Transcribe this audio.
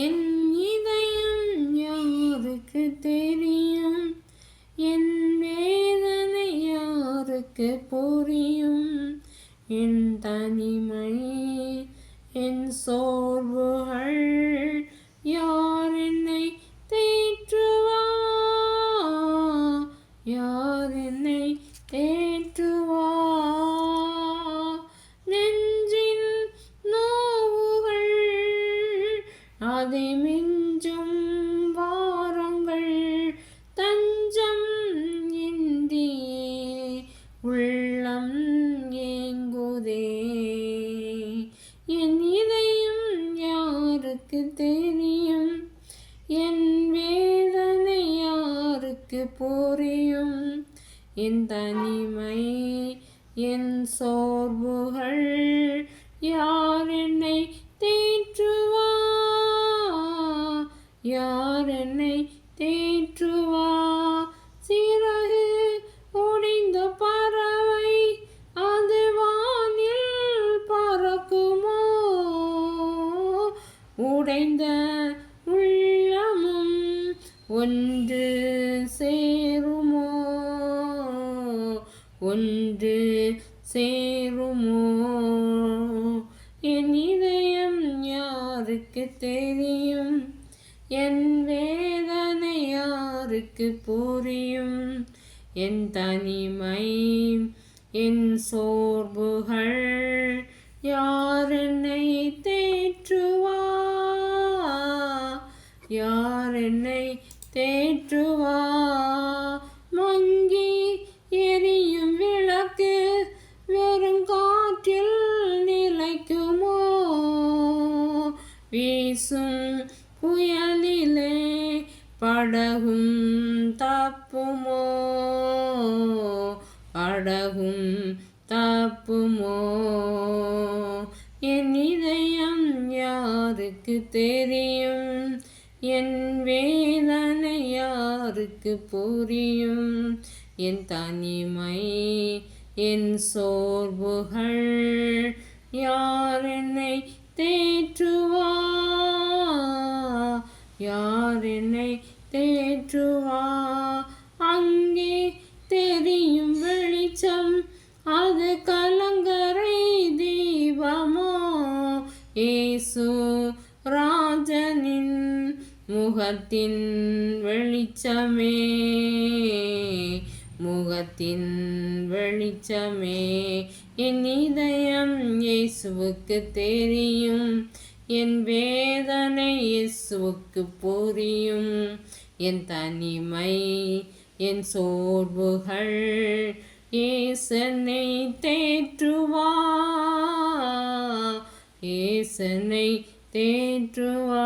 என் இதயம் யாருக்கு தெரியும்? என் வேதனை யாருக்கு புரியும்? என் தனிமை, என் சோர்வுகள் யார் என்னை தேற்றுவார்? யார் என்னை தேற்றுவார்? நெஞ்சின் நோவுகள் அதை மிஞ்சும் வாரங்கள் தஞ்சம் இன்றியே உள்ளம் ஏங்குதே. என் இதயம் யாருக்கு தெரியும்? என் வேதனை யாருக்கு புரியும்? என் தனிமை, என் சோர்வுகள் யார் என்னை தேற்றுவார்? யார் என்னை தேற்றுவார்? சிறகு ஒடிந்த பறவை அது வானில் பறக்குமோ? உடைந்த உள்ளமும் ஒன்று சேருமோ? ஒன்று சேருமோ? என் இதயம் யாருக்கு தெரியும்? என் வேதனை யாருக்கு புரியும்? என் தனிமை, என் சோர்வுகள் யார் என்னை தேற்றுவார்? யார் என்னை தேற்றுவார்? மங்கி எரியும் விளக்கு வெறும் காற்றில் நிலைக்குமோ? வீசும் புயலிலே படகும் தப்புமோ? படகும் தப்புமோ? என் இதயம் யாருக்கு தெரியும்? என் வேதனை யாருக்கு புரியும்? என் தனிமை, என் சோர்வுகள் யார் என்னை தேற்றுவார்? யார் என்னை தேற்றுவார்? அங்கே தெரியும் வெளிச்சம் அது கலங்கரை தீபமோ? இயேசு ராஜனின் முகத்தின் வெளிச்சமே, முகத்தின் வெளிச்சமே. என் இதயம் இயேசுவுக்கு தெரியும். என் வேதனை இயேசுவுக்கு புரியும். என் தனிமை, என் சோர்வுகள் இயேசனை தேற்றுவார். இயேசனை தேற்றுவார்.